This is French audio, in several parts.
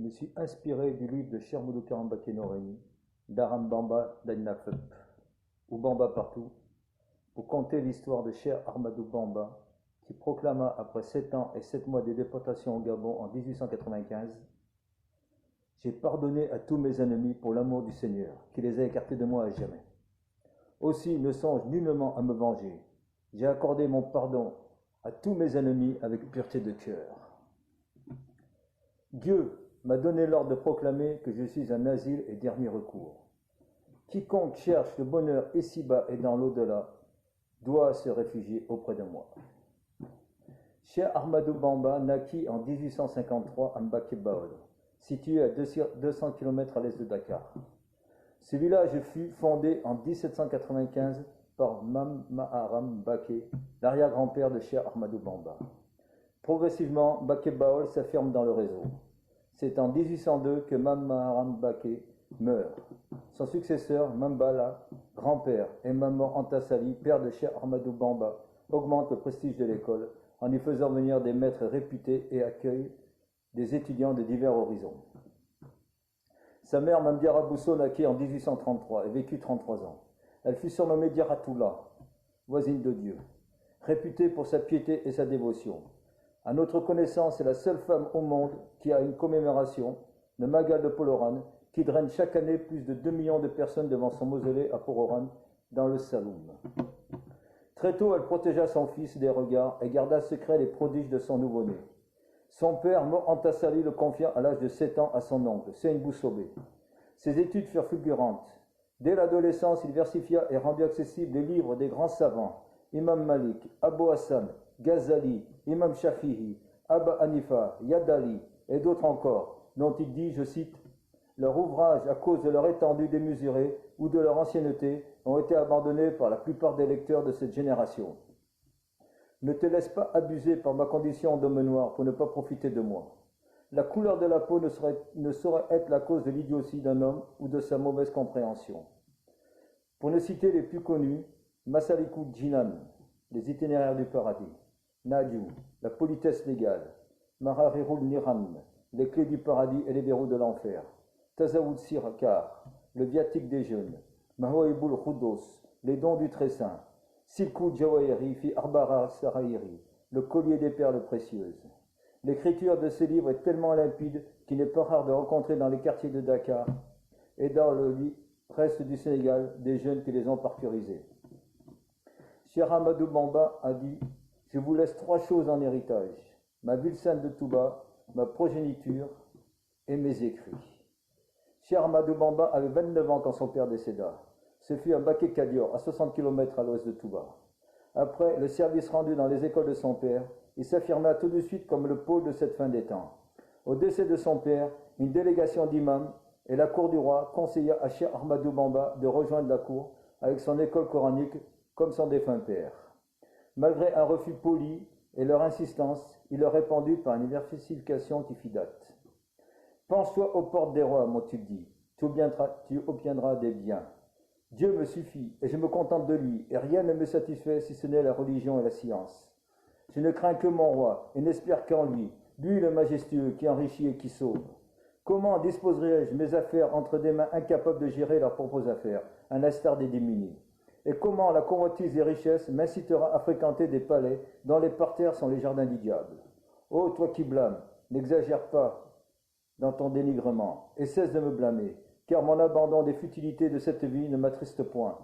me suis inspiré du livre de Chermoudou Karambake Noreni, d'Aram Bamba d'Ainafep, ou Bamba partout, pour conter l'histoire de Cheikh Ahmadou Bamba, qui proclama après 7 ans et 7 mois de déportation au Gabon en 1895 « J'ai pardonné à tous mes ennemis pour l'amour du Seigneur, qui les a écartés de moi à jamais. Aussi ne songe nullement à me venger. J'ai accordé mon pardon à tous mes ennemis avec pureté de cœur. Dieu m'a donné l'ordre de proclamer que je suis un asile et dernier recours. Quiconque cherche le bonheur ici-bas et dans l'au-delà doit se réfugier auprès de moi. » Cheikh Ahmadou Bamba naquit en 1853 à Mbaké Baol, situé à 200 km à l'est de Dakar. Ce village fut fondé en 1795 par Mam Maharam Mbaké, l'arrière-grand-père de Cheikh Ahmadou Bamba. Progressivement, Mbaké Baol s'affirme dans le réseau. C'est en 1802 que Mam Maharam Mbaké meurt. Son successeur, Mambala, grand-père, et Maman Antasali, père de Cheikh Ahmadou Bamba, augmente le prestige de l'école en y faisant venir des maîtres réputés et accueille des étudiants de divers horizons. Sa mère, Mamdiara Bousso, naquit en 1833 et vécut 33 ans. Elle fut surnommée Diaratoula, voisine de Dieu, réputée pour sa piété et sa dévotion. À notre connaissance, c'est la seule femme au monde qui a une commémoration, le Magal de Poloran, qui draine chaque année plus de 2 millions de personnes devant son mausolée à Pororan, dans le Saloum. Très tôt, elle protégea son fils des regards et garda secret les prodiges de son nouveau-né. Son père, Mo Antasali, le confia à l'âge de 7 ans à son oncle, Seine Boussobé. Ses études furent fulgurantes. Dès l'adolescence, il versifia et rendit accessibles les livres des grands savants, Imam Malik, Abou Hassan, Ghazali, Imam Shafi'i, Abba Hanifa, Yadali et d'autres encore, dont il dit, je cite, « Leurs ouvrages, à cause de leur étendue démesurée ou de leur ancienneté, ont été abandonnés par la plupart des lecteurs de cette génération. Ne te laisse pas abuser par ma condition d'homme noir pour ne pas profiter de moi. La couleur de la peau ne saurait être la cause de l'idiotie d'un homme ou de sa mauvaise compréhension. » Pour ne citer les plus connus, Masalikou Djinan, les itinéraires du paradis, Nadiou, la politesse légale, Maharirul Niran, les clés du paradis et les verrous de l'enfer, Tazaoud Sirakar, le viatique des jeunes, Mahoïboul Khoudos, les dons du très saint, Silkou Jawahiri fi Arbara Sarahiri, le collier des perles précieuses. L'écriture de ces livres est tellement limpide qu'il n'est pas rare de rencontrer dans les quartiers de Dakar et dans le reste du Sénégal des jeunes qui les ont parcurisés. Cheikh Ahmadou Bamba a dit « Je vous laisse 3 choses en héritage, ma ville sainte de Touba, ma progéniture et mes écrits. » Cheikh Ahmadou Bamba avait 29 ans quand son père décéda. Ce fut à Mbaké Kadior, à 60 km à l'ouest de Touba. Après le service rendu dans les écoles de son père, il s'affirma tout de suite comme le pôle de cette fin des temps. Au décès de son père, une délégation d'imams et la cour du roi conseilla à Cheikh Ahmadou Bamba de rejoindre la cour avec son école coranique comme son défunt père. Malgré un refus poli et leur insistance, il leur répondit par une versification qui fit date. « Penche-toi aux portes des rois, m'ont-ils dit, tu obtiendras des biens. Dieu me suffit et je me contente de lui, et rien ne me satisfait si ce n'est la religion et la science. Je ne crains que mon roi et n'espère qu'en lui, lui le majestueux qui enrichit et qui sauve. Comment disposerai-je mes affaires entre des mains incapables de gérer leurs propres affaires, à l'instar des démunis? Et comment la convoitise des richesses m'incitera à fréquenter des palais dont les parterres sont les jardins du diable? Ô toi qui blâmes, n'exagère pas dans ton dénigrement, et cesse de me blâmer, car mon abandon des futilités de cette vie ne m'attriste point.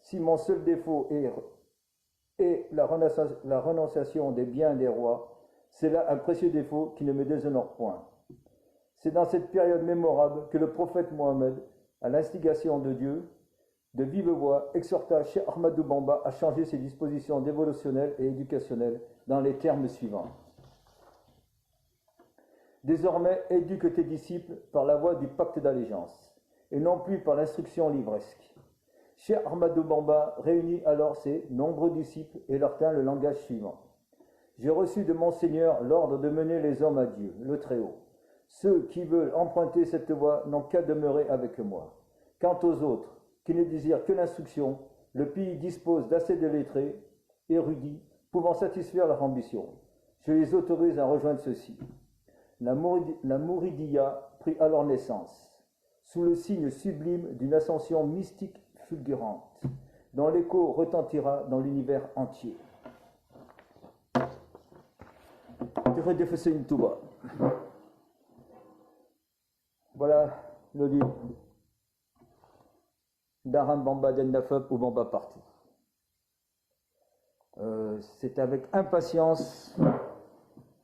Si mon seul défaut est la renonciation des biens des rois, c'est là un précieux défaut qui ne me déshonore point. C'est dans cette période mémorable que le prophète Mohammed, à l'instigation de Dieu, de vive voix, exhorta Cheikh Ahmadou Bamba à changer ses dispositions dévolutionnelles et éducationnelles dans les termes suivants. Désormais, éduque tes disciples par la voie du pacte d'allégeance, et non plus par l'instruction livresque. Cheikh Ahmadou Bamba réunit alors ses nombreux disciples et leur tint le langage suivant. J'ai reçu de mon Seigneur l'ordre de mener les hommes à Dieu, le Très-Haut. Ceux qui veulent emprunter cette voie n'ont qu'à demeurer avec moi. Quant aux autres, qui ne désirent que l'instruction, le pays dispose d'assez de lettrés, érudits, pouvant satisfaire leur ambition. Je les autorise à rejoindre ceux-ci. la Mouridiya prit alors naissance, sous le signe sublime d'une ascension mystique fulgurante, dont l'écho retentira dans l'univers entier. Voilà le livre d'Aram Bamba Den Nafab ou Bamba partout. C'est avec impatience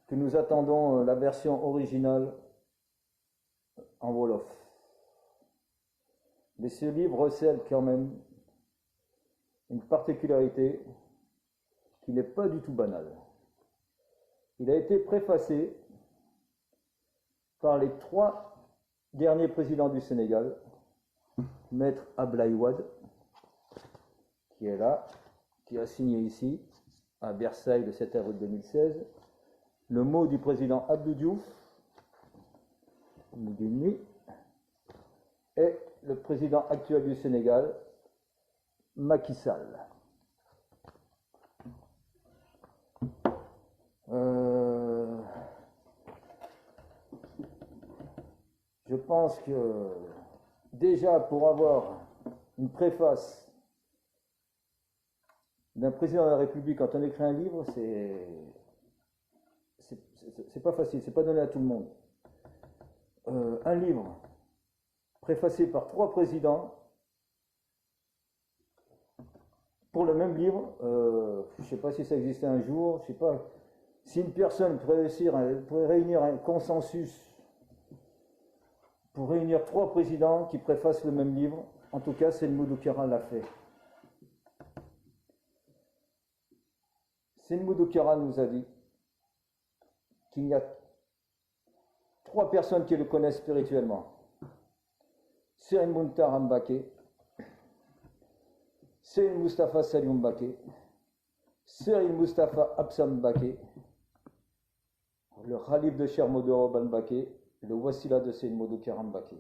que nous attendons la version originale en Wolof. Mais ce livre recèle quand même une particularité qui n'est pas du tout banale. Il a été préfacé par les 3 derniers présidents du Sénégal, Maître Ablaye Wade, qui est là, qui a signé ici, à Versailles le 7 avril 2016, le mot du président Abdou Diouf, et le président actuel du Sénégal, Macky Sall. Je pense que déjà pour avoir une préface d'un président de la République quand on écrit un livre, c'est pas facile, c'est pas donné à tout le monde. Un livre préfacé par 3 présidents pour le même livre, je ne sais pas si ça existait un jour, je ne sais pas si une personne pourrait réunir un consensus pour réunir 3 présidents qui préfacent le même livre. En tout cas, Seine Moudou-Kara l'a fait. Seine Moudou-Kara nous a dit qu'il y a 3 personnes qui le connaissent spirituellement. Serigne Mountakha Mbacké, Serigne Moustapha Saliou Mbacké, Serigne Moustapha Absam Mbacké, le Khalif de Cheikh Modou Oroba Mbacké, le Wassila de Seine Moudou-Kara Mbacké.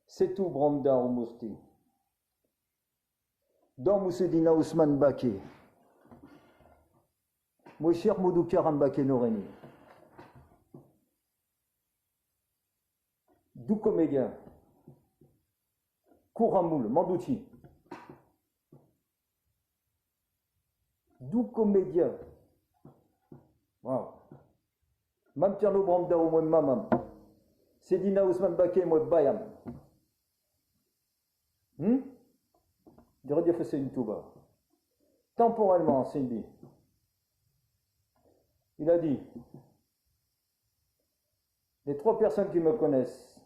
C'est tout Bromda ou Mousti. Dans Moussedina Ousmane Mbacké, moi Cheikh Moudou-Kara Mbacké Noreni. Du comédien, Kouramoul, Mandouti. Du comédien. Wow. Mam Tierno Bromda ou moi Mamam. Sedina Ousmane Mbacké, moi Bayam. J'aurais dit que c'est une touba. Temporellement, Cindy. Il a dit, les 3 personnes qui me connaissent,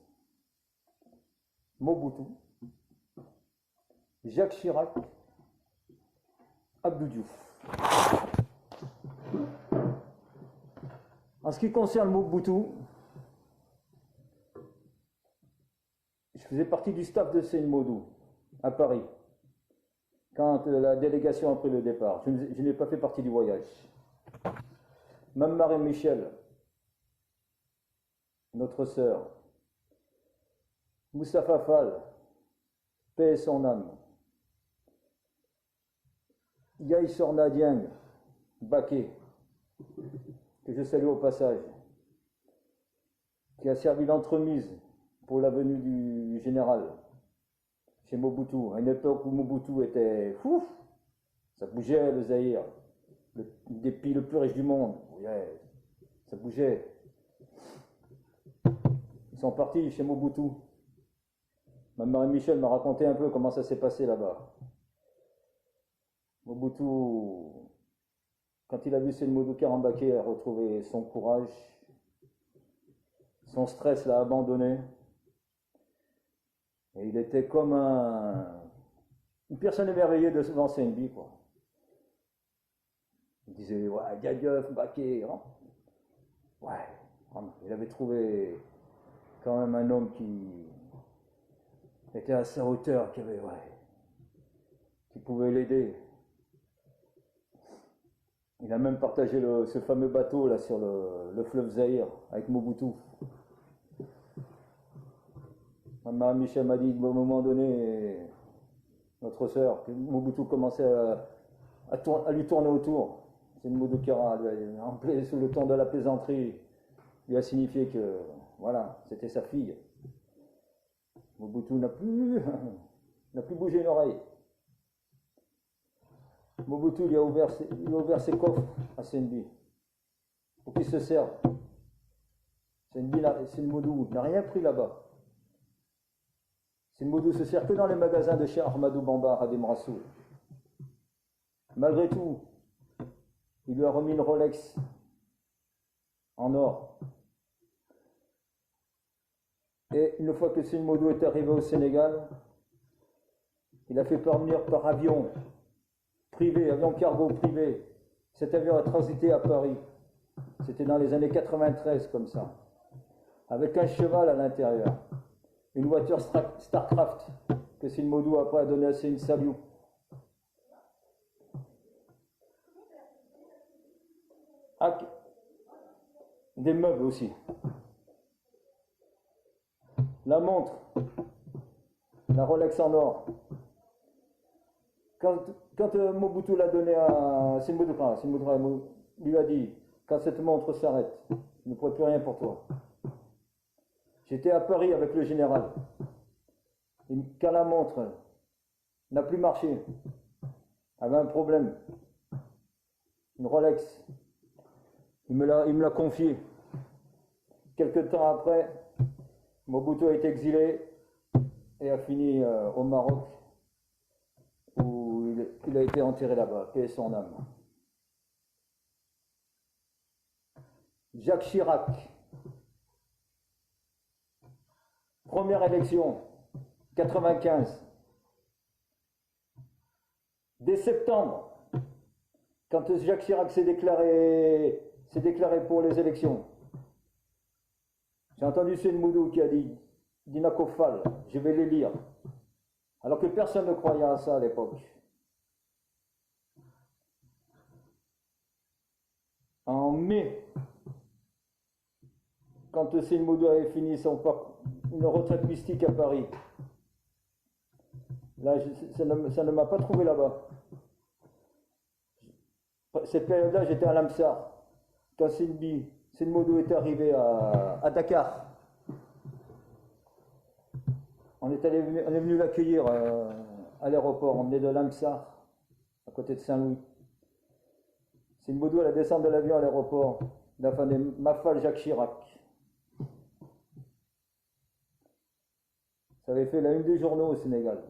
Mobutu, Jacques Chirac, Abdou Diouf. En ce qui concerne Mobutu, je faisais partie du staff de Seine Modou à Paris, quand la délégation a pris le départ. Je n'ai pas fait partie du voyage. Même Marie-Michel, notre sœur, Moustapha Fall, paix et son âme, Yaï Sorna Dieng, Baké, que je salue au passage, qui a servi d'entremise pour la venue du général chez Mobutu, à une époque où Mobutu était fou, ça bougeait le Zaïre, des pays le plus riche du monde, ouais, ça bougeait. Ils sont partis chez Mobutu. Mme Marie-Michel m'a raconté un peu comment ça s'est passé là-bas. Mobutu, quand il a vu Seine Moudou-Kara Mbacké a retrouvé son courage, son stress l'a abandonné, et il était comme une personne émerveillée devant Seine vie, quoi. Il disait, ouais, Diadieuf, Mbacké, hein? Ouais, il avait trouvé quand même un homme qui était à sa hauteur, qui pouvait l'aider. Il a même partagé ce fameux bateau là sur le fleuve Zaïre avec Mobutu. Marie-Michel m'a dit qu'à un moment donné, notre sœur, que Mobutu commençait à lui tourner autour. C'est une Moudou-Kara, sous le ton de la plaisanterie, lui a signifié que, voilà, c'était sa fille. Mobutu n'a plus bougé une oreille. Mobutu lui a ouvert ses coffres à Senbi pour qu'il se serve. Senmoudou n'a rien pris là-bas. Senmoudou se sert que dans les magasins de chez Ahmadou Bamba à Demrassou. Malgré tout, il lui a remis une Rolex en or. Et une fois que Senmoudou est arrivé au Sénégal, il a fait parvenir par avion privé, avion cargo privé. Cet avion a transité à Paris. C'était dans les années 93 comme ça. Avec un cheval à l'intérieur. Une voiture Starcraft que Senmoudou après a donné à Seine Saliou. Des meubles aussi. La montre, la Rolex en or. Quand Mobutu l'a donné à Senmoudou lui a dit, quand cette montre s'arrête, je ne pourrai plus rien pour toi. J'étais à Paris avec le général. Et quand la montre n'a plus marché, avait un problème, une Rolex, il me l'a confié. Quelque temps après, Mobutu a été exilé et a fini au Maroc, où il a été enterré là-bas, paix son âme. Jacques Chirac, première élection, 95. Dès septembre, quand Jacques Chirac s'est déclaré pour les élections, j'ai entendu Senmoudou qui a dit Dinakofal, je vais les lire. Alors que personne ne croyait à ça à l'époque. En mai, quand Senmoudou avait fini une retraite mystique à Paris, là, ça ne m'a pas trouvé là-bas. Cette période-là, j'étais à Lamsar. Quand Senmoudou est arrivé à Dakar, on est venu l'accueillir à l'aéroport. On venait de Lamsar, à côté de Saint-Louis. Senmoudou, à la descente de l'avion à l'aéroport, il a fait Mafal Jacques Chirac. Ça avait fait la une des journaux au Sénégal.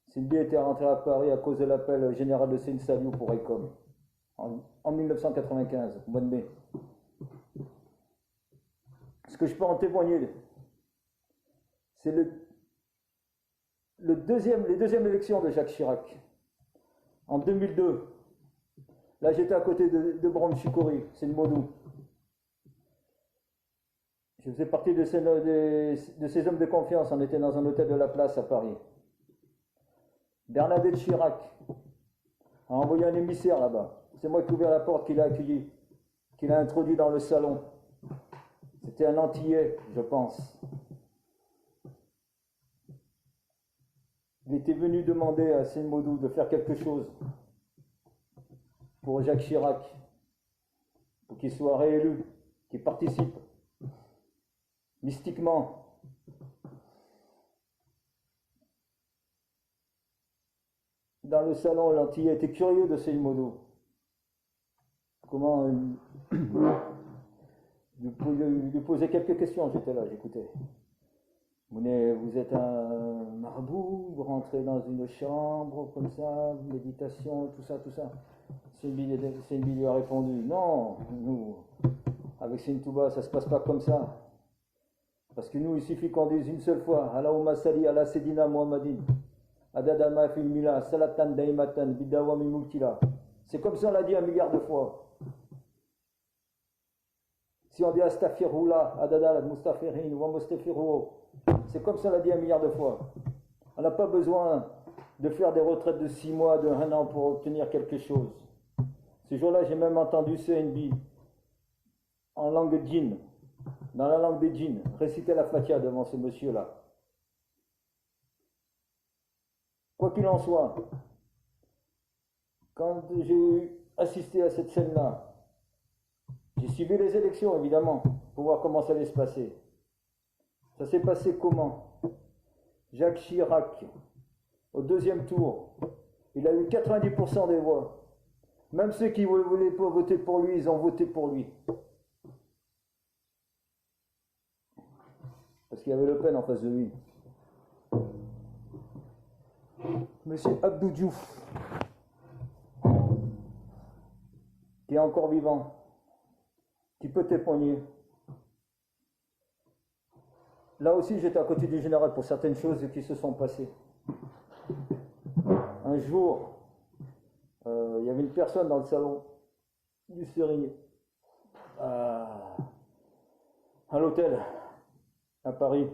Senbi était rentré à Paris à cause de l'appel général de Seine Saliou pour ECOM en 1995, au mois de mai. Ce que je peux en témoigner, c'est les deuxièmes élections de Jacques Chirac. En 2002, là j'étais à côté de Bram Chikouri, Senmoudou. Je faisais partie de ces hommes de confiance. On était dans un hôtel de la Place à Paris. Bernadette Chirac a envoyé un émissaire là-bas. C'est moi qui ai ouvert la porte, qui l'a accueilli, qui l'a introduit dans le salon. C'était un Antillais, je pense. Il était venu demander à Senmoudou de faire quelque chose pour Jacques Chirac, pour qu'il soit réélu, qu'il participe mystiquement. Dans le salon, l'Antillais était curieux de Senmoudou. Comment lui poser quelques questions. J'étais là, j'écoutais. Vous êtes un marabout, vous rentrez dans une chambre comme ça, méditation, tout ça. Senbi lui a répondu, non, nous, avec Sintouba, ça se passe pas comme ça. Parce que nous, il suffit qu'on dise une seule fois, Allahumma salli ala Sedina Muhammadin, Adadama fil mila, salatan daimatan, bidawami multila. C'est comme ça, on l'a dit 1 milliard de fois. Si on dit Astaghfirullah, Adadal, Mustafirin, wa Mustafiru, c'est comme ça, on l'a dit 1 milliard de fois. On n'a pas besoin de faire des retraites de 6 mois, de 1 an pour obtenir quelque chose. Ce jour-là, j'ai même entendu CNB en langue djinn, dans la langue des djinns, réciter la Fatiha devant ce monsieur-là. Quoi qu'il en soit, quand j'ai eu assisté à cette scène-là. J'ai suivi les élections, évidemment, pour voir comment ça allait se passer. Ça s'est passé comment? Jacques Chirac, au deuxième tour, il a eu 90% des voix. Même ceux qui ne voulaient pas voter pour lui, ils ont voté pour lui. Parce qu'il y avait Le Pen en face de lui. Monsieur Abdou Diouf, qui est encore vivant, qui peut témoigner. Là aussi, j'étais à côté du général pour certaines choses qui se sont passées. Un jour, il y avait une personne dans le salon du Sérigné, à l'hôtel, à Paris.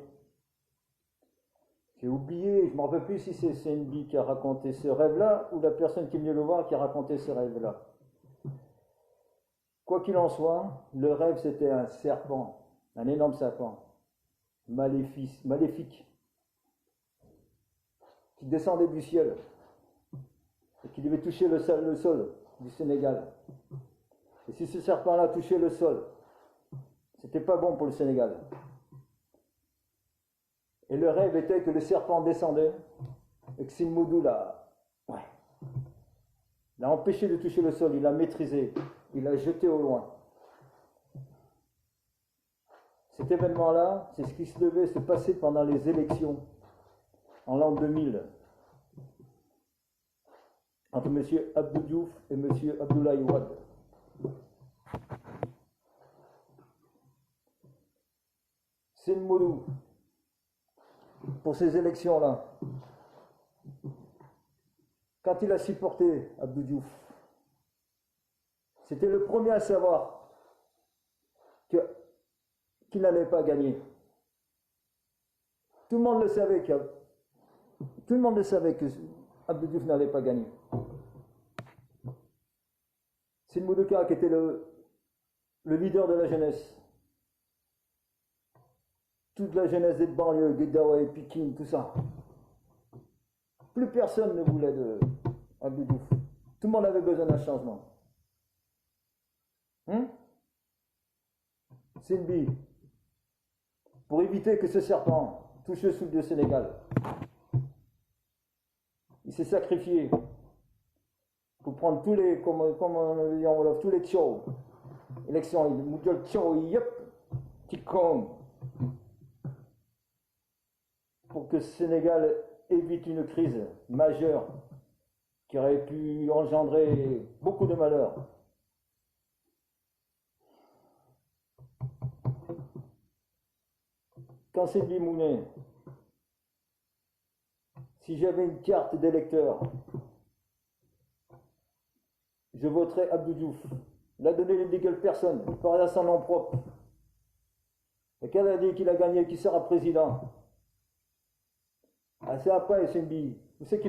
J'ai oublié, je ne me rappelle plus si c'est Senbi qui a raconté ce rêve-là ou la personne qui est venue le voir qui a raconté ce rêve-là. Quoi qu'il en soit, le rêve c'était un serpent, un énorme serpent, maléfique, qui descendait du ciel et qui devait toucher le sol du Sénégal. Et si ce serpent-là touchait le sol, c'était pas bon pour le Sénégal. Et le rêve était que le serpent descendait et que Sinmoudou l'a empêché de toucher le sol, il l'a maîtrisé, il l'a jeté au loin. Cet événement-là, c'est ce qui devait se passer pendant les élections en l'an 2000 entre M. Abdou Diouf et M. Abdoulaye Wade. Sinmoudou, pour ces élections-là, quand il a supporté Abdou Diouf, c'était le premier à savoir qu'il n'allait pas gagner. Tout le monde le savait que Abdou Diouf n'allait pas gagner. Sinmoudou qui était le leader de la jeunesse. Toute la jeunesse des banlieues, Guédaoué, Pikine, tout ça. Plus personne ne voulait de Abdou Diouf. Tout le monde avait besoin d'un changement. Sinbi, pour éviter que ce serpent touche le sud du Sénégal, il s'est sacrifié pour prendre tous les, comme on dit en Wolof, tous les tchao. Élection, il moudjol tchao, yep, tikom. Pour que le Sénégal évite une crise majeure qui aurait pu engendrer beaucoup de malheurs. Quand c'est Mounet, si j'avais une carte d'électeur, je voterais Abdou Diouf. Il a donné les dégâts personne, il parlait à son nom propre. Et qu'elle a dit qu'il a gagné, qu'il sera président. Ah, c'est après, SNB. Vous savez qui